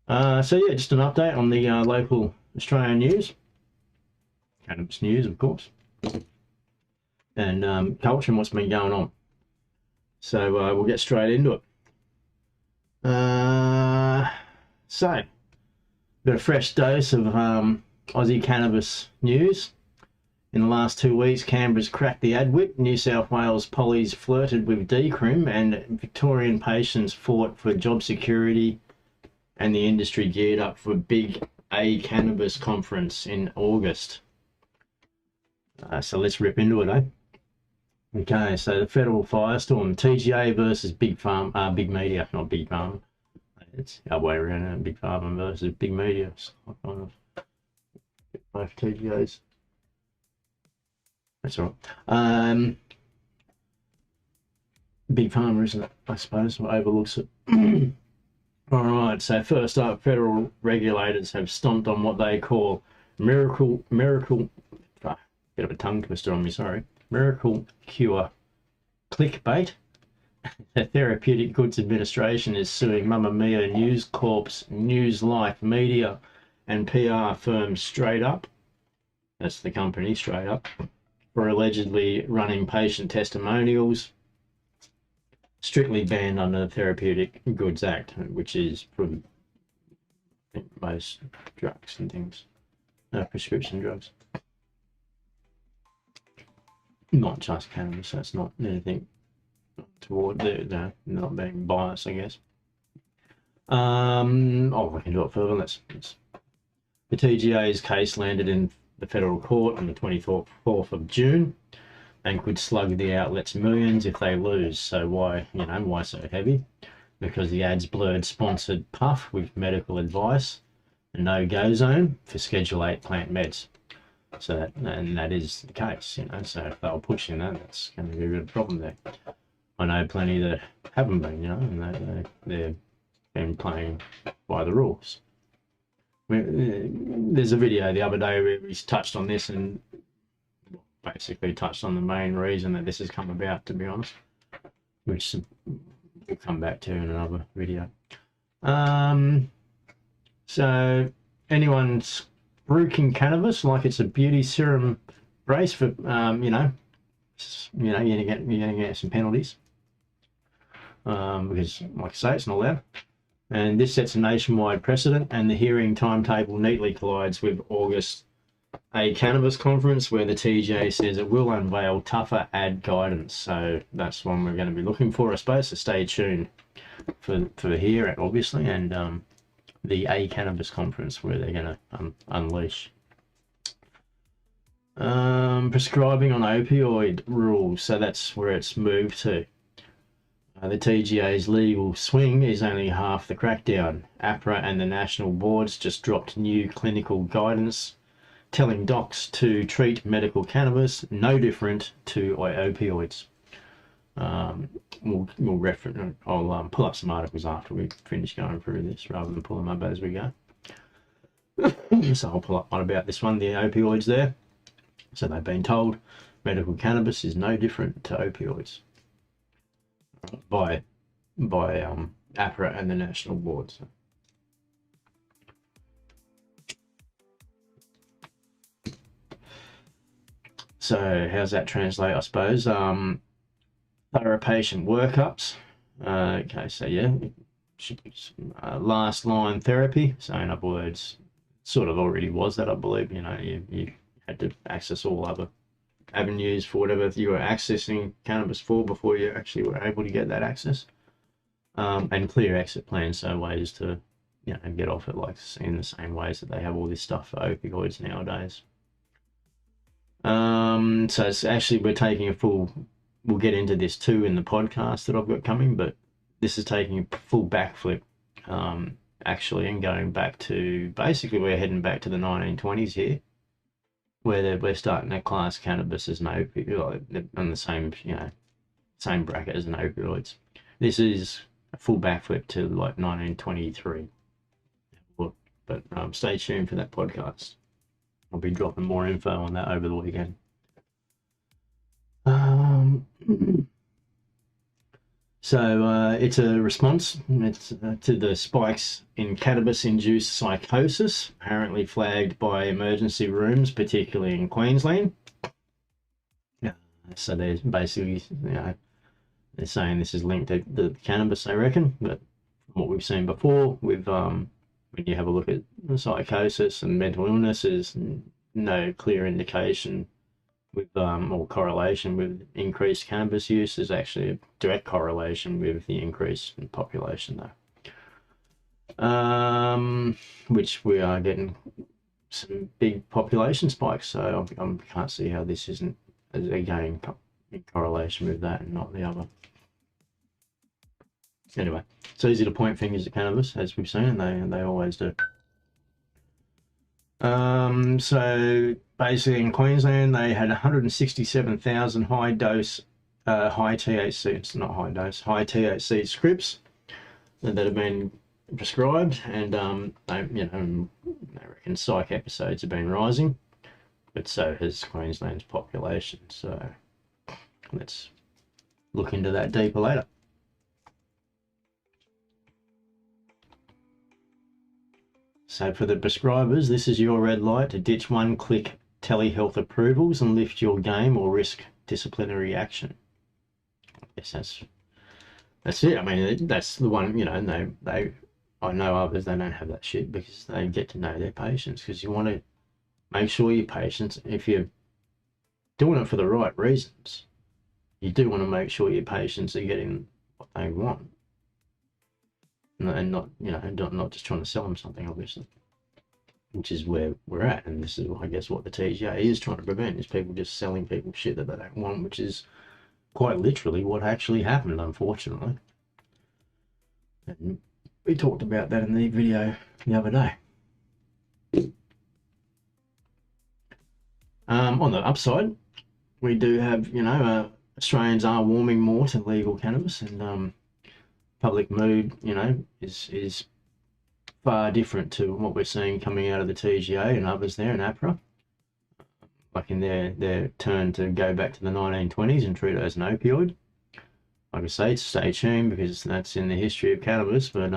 So yeah, just an update on the local Australian news, cannabis news, of course, and culture and what's been going on. So we'll get straight into it. So, got a fresh dose of Aussie cannabis news. In the last 2 weeks, Canberra's cracked the ad whip, New South Wales pollies flirted with decrim, and Victorian patients fought for job security, and the industry geared up for big cannabis conference in August. So let's rip into it, eh? Okay, so the federal firestorm, TGA versus big media, not big pharma. It's the other way around, big pharma versus big media. So kind of both TGAs. That's all right. Big pharma, isn't it? I suppose, overlooks it. All right, so first up, federal regulators have stomped on what they call miracle, bit of a tongue twister on me, sorry, miracle cure clickbait. The Therapeutic Goods Administration is suing Mamma Mia News Corp's News Life Media and PR firm Straight Up, that's the company, Straight Up, for allegedly running patient testimonials strictly banned under the Therapeutic Goods Act, which is for, I think, most drugs and things, prescription drugs. Not just cannabis, that's not anything toward the not being biased, I guess. We can do it further. The TGA's case landed in the federal court on the 24th of June and could slug the outlets millions if they lose. So why so heavy? Because the ads blurred sponsored puff with medical advice and no-go zone for Schedule 8 plant meds. So that is the case, so if they were pushing that, that's going to be a bit of a problem there. I know plenty that haven't been, and they've been playing by the rules. There's a video the other day where he's touched on this and basically touched on the main reason that this has come about, to be honest, which we'll come back to in another video. So anyone's spruiking cannabis like it's a beauty serum brace for, you're gonna get some penalties because, like I say, it's not allowed. And this sets a nationwide precedent, and the hearing timetable neatly collides with August cannabis conference, where the TGA says it will unveil tougher ad guidance. So that's one we're going to be looking for, I suppose. So stay tuned for here, obviously, and the cannabis conference where they're going to unleash. Prescribing on opioid rules, so that's where it's moved to. The TGA's legal swing is only half the crackdown. APRA and the national boards just dropped new clinical guidance telling docs to treat medical cannabis no different to opioids. We'll reference. I'll pull up some articles after we finish going through this, rather than pull them up as we go. So I'll pull up one about this one, the opioids there. So they've been told medical cannabis is no different to opioids by APRA and the national boards. So how's that translate, I suppose? Thorough patient workups. Okay, so yeah, last line therapy. So in other words, sort of already was that, I believe. You had to access all other avenues for whatever you were accessing cannabis for before you actually were able to get that access. And clear exit plans, so ways to get off it, like in the same ways that they have all this stuff for opioids nowadays. So it's actually, we're taking we'll get into this too in the podcast that I've got coming, but this is taking a full backflip, actually, and going back to, basically we're heading back to the 1920s here, where we're starting to class cannabis as an opioid, on the same bracket as an opioids. This is a full backflip to like 1923. But stay tuned for that podcast. I'll be dropping more info on that over the So it's a response to the spikes in cannabis-induced psychosis, apparently flagged by emergency rooms, particularly in Queensland. So there's basically, they're saying this is linked to the cannabis, they reckon, but from what we've seen before, with when you have a look at psychosis and mental illnesses, no clear indication with or correlation with increased cannabis use. Is actually a direct correlation with the increase in population, though, which we are getting some big population spikes. So I can't see how this isn't, again, in correlation with that and not the other. Anyway, it's easy to point fingers at cannabis, as we've seen, and they always do. So basically in Queensland, they had 167,000 high THC, it's not high dose, high THC scripts that have been prescribed, and they reckon psych episodes have been rising, but so has Queensland's population. So let's look into that deeper later. So for the prescribers, this is your red light to ditch one-click telehealth approvals and lift your game or risk disciplinary action. Yes, that's it. I mean, that's the one, and I know others, they don't have that shit because they get to know their patients, because you want to make sure your patients, if you're doing it for the right reasons, you do want to make sure your patients are getting what they want. And not, not just trying to sell them something, obviously, which is where we're at. And this is, I guess, what the TGA is trying to prevent, is people just selling people shit that they don't want, which is quite literally what actually happened, unfortunately. And we talked about that in the video the other day. On the upside, we do have, Australians are warming more to legal cannabis, and public mood, is far different to what we're seeing coming out of the TGA and others there in APRA, like in their turn to go back to the 1920s and treat it as an opioid. Like I say, stay tuned, because that's in the history of cannabis, but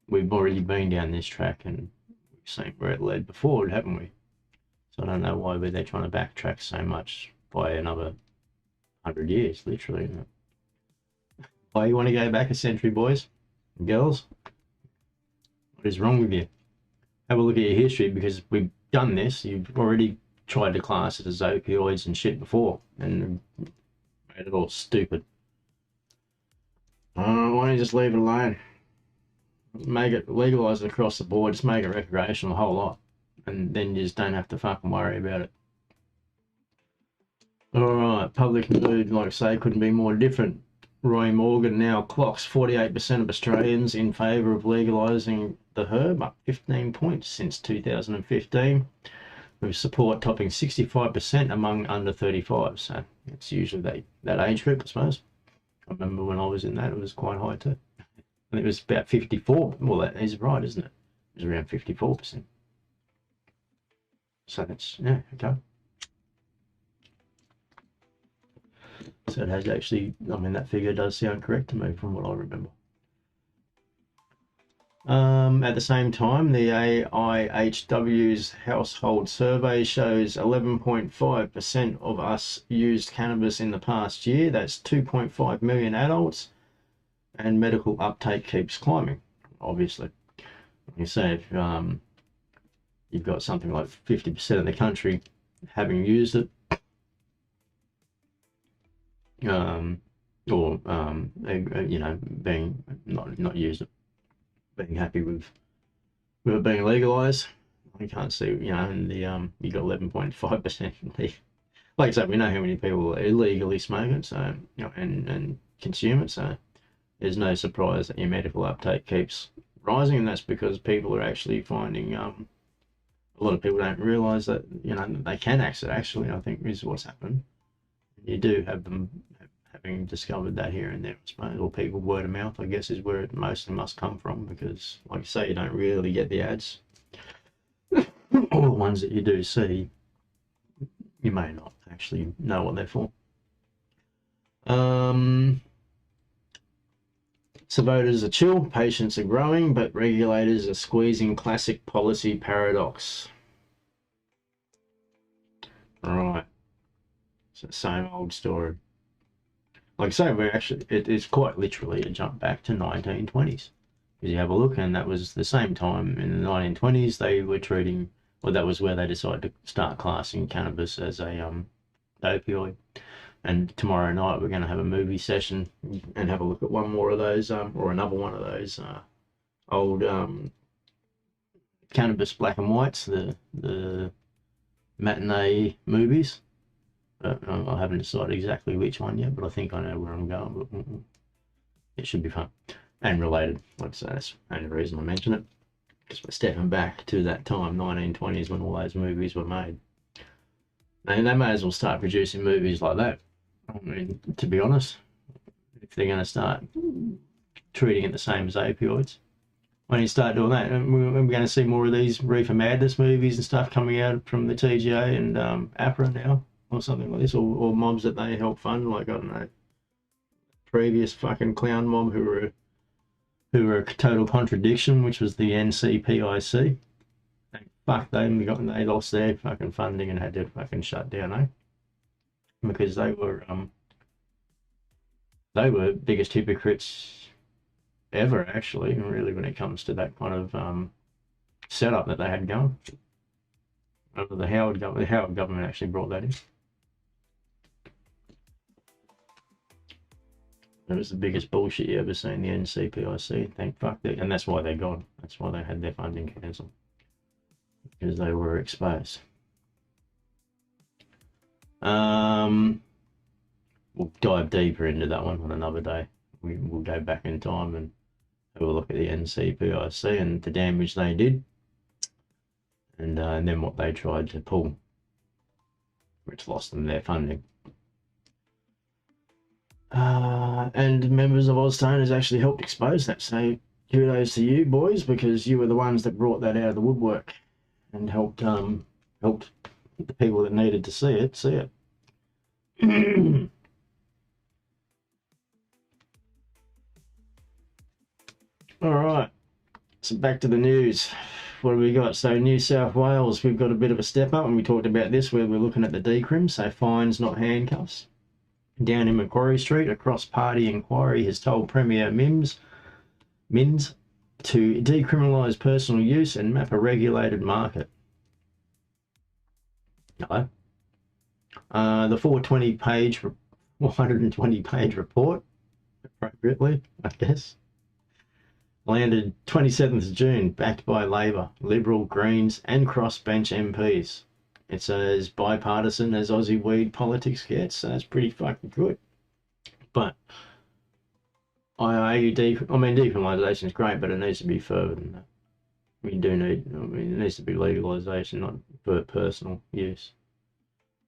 we've already been down this track and we've seen where it led before, haven't we? So I don't know why they're trying to backtrack so much by another 100 years, literally. Why you want to go back a century, boys and girls? What is wrong with you? Have a look at your history, because we've done this. You've already tried to class it as opioids and shit before, and made it all stupid. Why don't you just leave it alone? Make it, legalize it across the board, just make it recreational, a whole lot, and then you just don't have to fucking worry about it. Alright, public mood, like I say, couldn't be more different. Roy Morgan now clocks 48% of Australians in favour of legalising the herb, up 15 points since 2015, with support topping 65% among under 35. So it's usually that age group, I suppose. I remember when I was in that, it was quite high too. And it was about 54. Well, that is right, isn't it? It was around 54%. So that's, yeah, okay. So it has actually, that figure does sound correct to me from what I remember. At the same time, the AIHW's household survey shows 11.5% of us used cannabis in the past year. That's 2.5 million adults, and medical uptake keeps climbing, obviously. You say if you've got something like 50% of the country having used it, or being not used it, being happy with it being legalized. I can't see, and you got 11.5%. Like I said, we know how many people illegally smoke it, so and consume it. So there's no surprise that your medical uptake keeps rising, and that's because people are actually finding. A lot of people don't realise that they can access it. Actually, I think is what's happened. You do have them having discovered that here and there, I suppose, or people word of mouth, I guess, is where it mostly must come from, because, like you say, you don't really get the ads. All the ones that you do see, you may not actually know what they're for. Voters are chill, patients are growing, but regulators are squeezing. Classic policy paradox. Right. It's the same old story. Like I say, we're actually, it's quite literally a jump back to 1920s. Because you have a look, and that was the same time in the 1920s they were treating, well, that was where they decided to start classing cannabis as a opioid. And tomorrow night we're going to have a movie session and have a look at one more of those, or another one of those old cannabis black and whites, the matinee movies. I haven't decided exactly which one yet, but I think I know where I'm going. But it should be fun and related. Like I say, that's the only reason I mention it, because we're stepping back to that time, 1920s, when all those movies were made. And they may as well start producing movies like that. I mean, to be honest, if they're going to start treating it the same as opioids, when you start doing that, we're going to see more of these reefer madness movies and stuff coming out from the TGA and APRA now, or something like this, or mobs that they help fund, like, I don't know, previous fucking clown mob who were a total contradiction, which was the NCPIC. And fuck, they lost their fucking funding and had to fucking shut down, eh? Because they were biggest hypocrites ever, actually, really, when it comes to that kind of setup that they had going. The Howard government actually brought that in. It was the biggest bullshit you ever seen, the NCPIC. Thank fuck that, and that's why they're gone. That's why they had their funding cancelled, because they were exposed. We'll dive deeper into that one on another day. We'll go back in time and have a look at the NCPIC and the damage they did, and then what they tried to pull, which lost them their funding. And members of Oztone actually helped expose that, so kudos to you boys, because you were the ones that brought that out of the woodwork and helped the people that needed to see it. All right, so back to the news. What do we got? So New South Wales, we've got a bit of a step up, and we talked about this where we're looking at the decrim, so fines, not handcuffs. Down in Macquarie Street, a cross-party inquiry has told Premier Minns to decriminalise personal use and map a regulated market. No. The 420-page report, appropriately, I guess, landed 27th June, backed by Labor, Liberal, Greens and crossbench MPs. It's as bipartisan as Aussie weed politics gets, so that's pretty fucking good. But decriminalisation is great, but it needs to be further than that. It needs to be legalisation, not for personal use.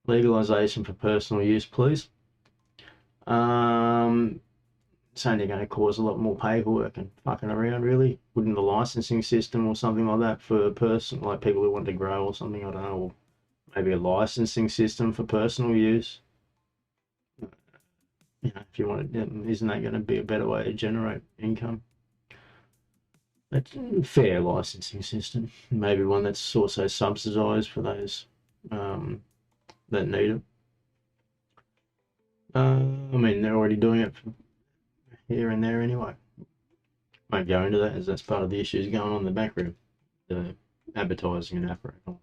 Legalisation for personal use, please. It's only going to cause a lot more paperwork and fucking around, really. Wouldn't the licensing system or something like that for a person, like people who want to grow or something, I don't know, or maybe a licensing system for personal use? You know, if you want it, isn't that going to be a better way to generate income? That's a fair licensing system. Maybe one that's also subsidised for those that need it. They're already doing it here and there anyway. Won't go into that, as that's part of the issues going on in the background, the advertising and apparatus.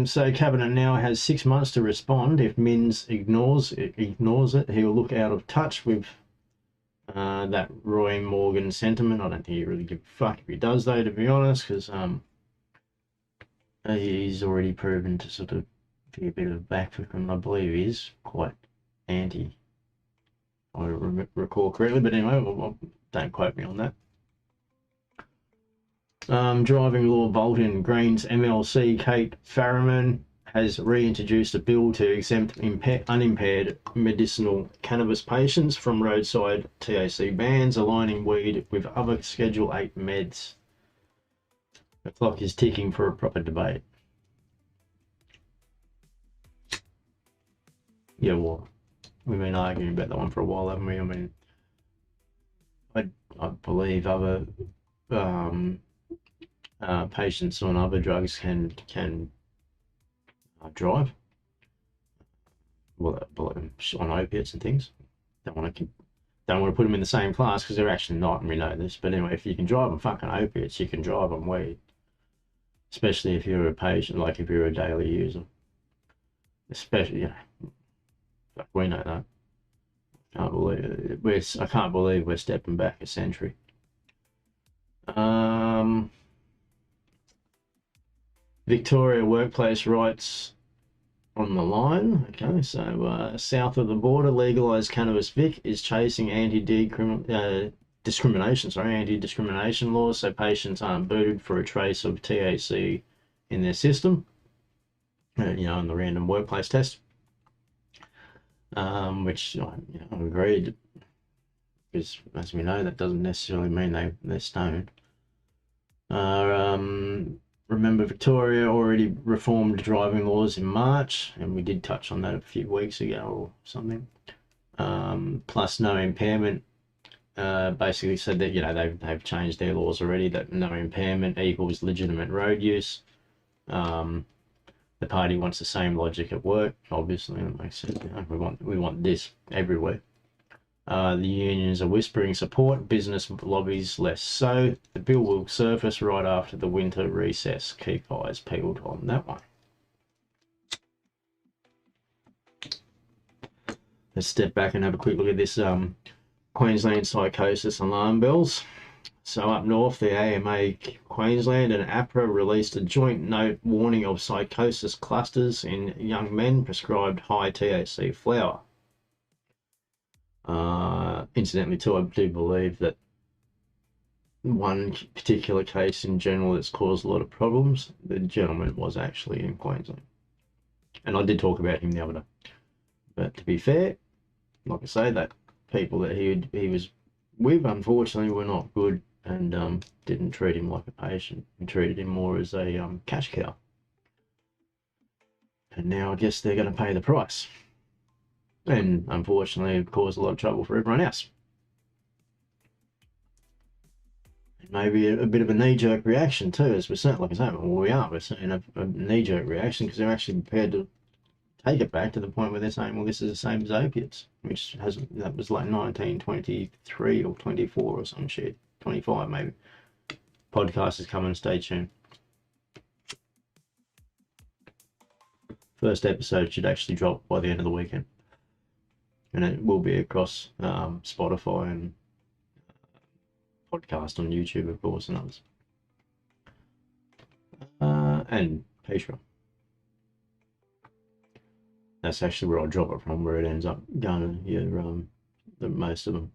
So Cabinet now has 6 months to respond. If Minns ignores it, he'll look out of touch with that Roy Morgan sentiment. I don't think he really gives a fuck if he does, though, to be honest, because he's already proven to sort of be a bit of a backfoot, and I believe he is quite anti, I recall correctly, but anyway, well, don't quote me on that. Driving law Bolton, Greens MLC Kate Farriman has reintroduced a bill to exempt unimpaired medicinal cannabis patients from roadside THC bans, aligning weed with other Schedule 8 meds. The clock is ticking for a proper debate. Yeah, well, we've been arguing about that one for a while, haven't we? I believe other patients on other drugs can drive. Well, on opiates and things. Don't want to put them in the same class because they're actually not, and we know this. But anyway, if you can drive on fucking opiates, you can drive on weed. Especially if you're a patient, like if you're a daily user. Especially, we know that. I can't believe we're stepping back a century. Victoria workplace rights on the line. Okay, so south of the border, legalized cannabis Vic is chasing anti-discrimination laws, so patients aren't booted for a trace of THC in their system. In the random workplace test, which I agreed, because as we know, that doesn't necessarily mean they're stoned. Remember, Victoria already reformed driving laws in March, and we did touch on that a few weeks ago or something. Plus, no impairment. Basically said that they've changed their laws already, that no impairment equals legitimate road use. The party wants the same logic at work. Obviously, it makes sense. We want this everywhere. The unions are whispering support, business lobbies less so. The bill will surface right after the winter recess. Keep eyes peeled on that one. Let's step back and have a quick look at this Queensland psychosis alarm bells. So up north, the AMA Queensland and APRA released a joint note warning of psychosis clusters in young men prescribed high THC flower. Incidentally, too, I do believe that one particular case in general that's caused a lot of problems, the gentleman was actually in Queensland. And I did talk about him the other day. But to be fair, like I say, that people that he was with, unfortunately, were not good, and didn't treat him like a patient and treated him more as a cash cow. And now I guess they're going to pay the price. And unfortunately, it caused a lot of trouble for everyone else. And maybe a bit of a knee-jerk reaction too, as we're saying, like I say, we're seeing a knee-jerk reaction because they're actually prepared to take it back to the point where they're saying, well, this is the same as opiates, that was like 1923 or 24 or some shit. 25 maybe. Podcast is coming, stay tuned. First episode should actually drop by the end of the weekend, and it will be across Spotify and podcast on YouTube, of course, and others, and Patreon. That's actually where I drop it from, where it ends up going to the most of them.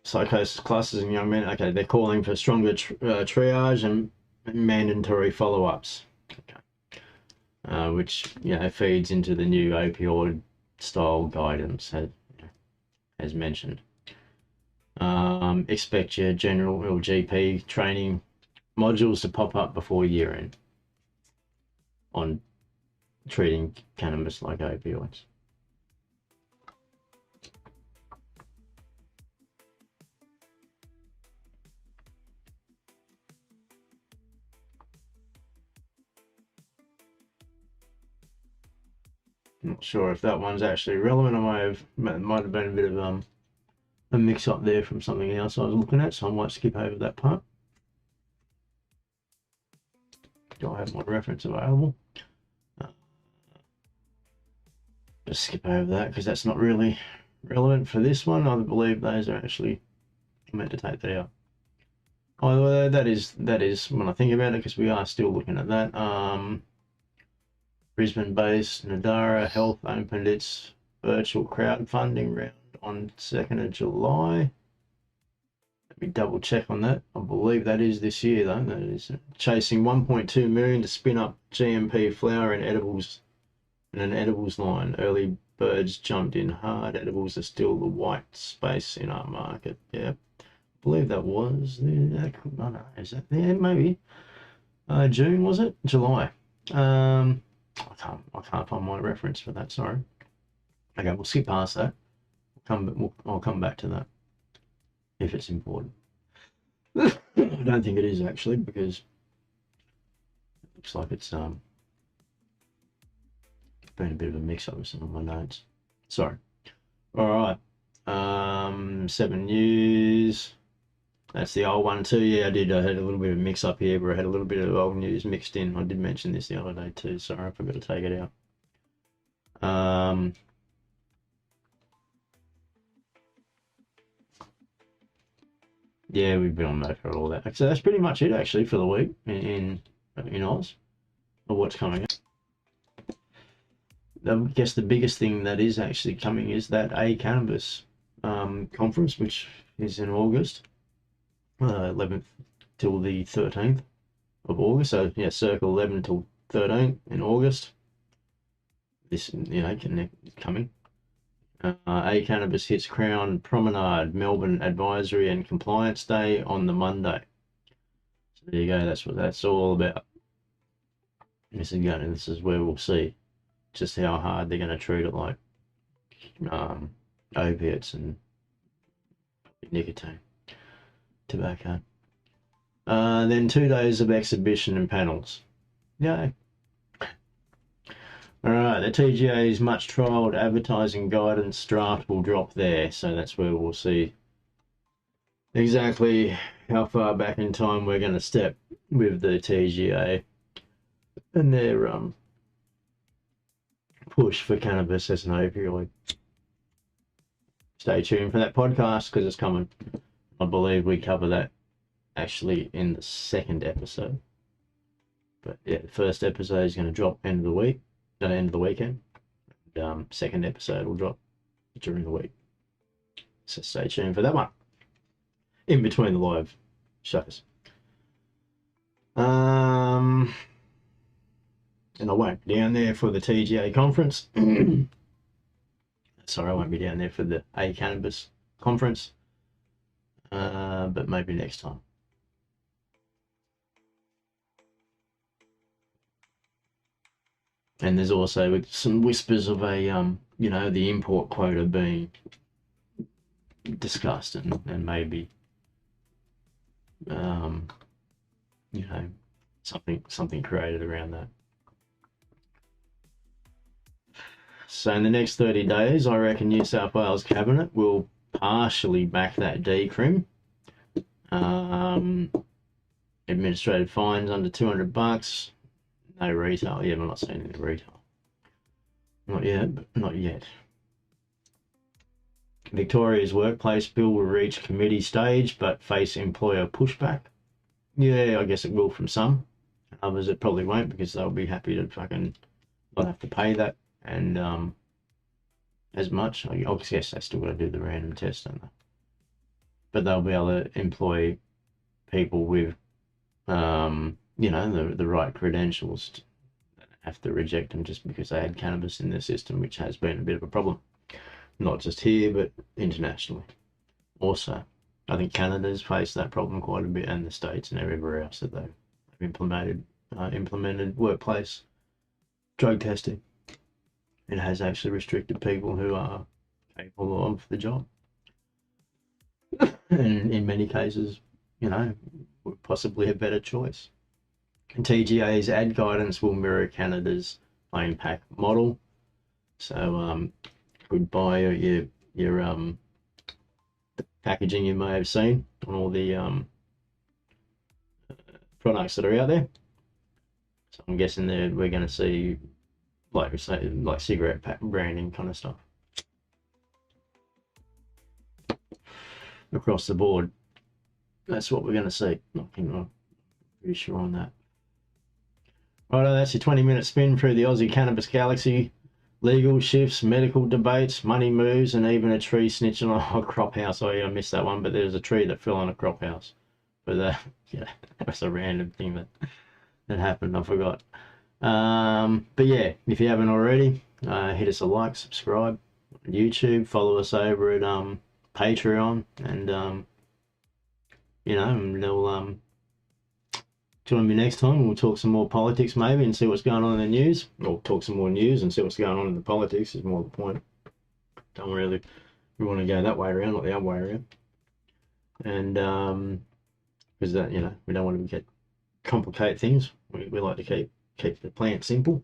Psychosis clusters in young men. Okay, they're calling for stronger triage and mandatory follow-ups. Okay, which feeds into the new opioid style guidance, as mentioned. Expect your general or GP training modules to pop up before year end on treating cannabis like opioids. Not sure if that one's actually relevant. It might have been a bit of a mix up there from something else I was looking at, so I might skip over that part. Do I have my reference available? Just skip over that because that's not really relevant for this one. I believe those are actually meant to take that out. Oh, that is when I think about it, because we are still looking at that. Brisbane-based Nadara Health opened its virtual crowdfunding round on 2nd of July. Let me double check on that. I believe that is this year though. That is chasing 1.2 million to spin up GMP flower and edibles and an edibles line. Early birds jumped in hard. Edibles are still the white space in our market. Yeah, I believe that was is that there? Maybe June, was it? July. I can't find my reference for that. Sorry. Okay, we'll skip past that. I'll come back to that if it's important. I don't think it is actually, because it looks like it's been a bit of a mix-up with some of my notes. Sorry. All right. 7 News. That's the old one too. Yeah, I had a little bit of mix up here, but I had a little bit of old news mixed in. I did mention this the other day too. Sorry, I forgot to take it out. Yeah, we've been on that for all that. So that's pretty much it actually for the week in Oz, or what's coming up. I guess the biggest thing that is actually coming is that Cannabis conference, which is in August, 11th till the 13th of August. So yeah, circle 11 till 13 in August. This, coming. Cannabis hits Crown Promenade, Melbourne Advisory and Compliance Day on the Monday. So there you go. That's what that's all about. This is where we'll see just how hard they're going to treat it like opiates and nicotine, tobacco. Then 2 days of exhibition and panels. Yay. All right, the TGA's much trialled advertising guidance draft will drop there, so that's where we'll see exactly how far back in time we're going to step with the TGA and their push for cannabis as an opioid. Stay tuned for that podcast because it's coming. I believe we cover that actually in the second episode. But yeah, the first episode is going to drop end of the week. End of the weekend. Second episode will drop during the week, so stay tuned for that one in between the live shows. And I won't be down there for the TGA conference. Sorry, I won't be down there for the Cannabis conference, but maybe next time. And there's also some whispers of a, the import quota being discussed and maybe, something created around that. So in the next 30 days, I reckon New South Wales Cabinet will partially back that decrim. Administrative fines under $200. No retail. Yeah, I'm not seeing any retail. Not yet, but not yet. Victoria's workplace bill will reach committee stage, but face employer pushback. Yeah, I guess it will from some. Others it probably won't, because they'll be happy to fucking not have to pay that and as much. I guess they still got to do the random test, don't they? But they'll be able to employ people with the right credentials. Have to reject them just because they had cannabis in their system, which has been a bit of a problem, not just here but internationally. Also, I think Canada's faced that problem quite a bit, and the States and everywhere else that they've implemented workplace drug testing. It has actually restricted people who are capable of the job, and in many cases, possibly a better choice. TGA's ad guidance will mirror Canada's plain pack model. So goodbye your the packaging you may have seen on all the products that are out there. So I'm guessing that we're going to see, like we say, like cigarette pack branding kind of stuff across the board. That's what we're going to see. I'm pretty sure on that. Right, that's your 20-minute spin through the Aussie cannabis galaxy. Legal shifts, medical debates, money moves, and even a tree snitching on a crop house. Oh yeah, I missed that one, but there's a tree that fell on a crop house. But that was a random thing that happened. I forgot. But yeah, if you haven't already, hit us a like, subscribe on YouTube, follow us over at Patreon, and and they'll join me next time and we'll talk some more politics maybe and see what's going on in the news. Or talk some more news and see what's going on in the politics is more the point. Don't really, we want to go that way around, not the other way around. And because that, you know, we don't want to complicate things. We like to keep the plant simple.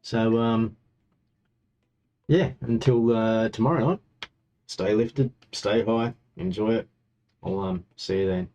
So yeah, until tomorrow night, stay lifted, stay high, enjoy it. I'll see you then.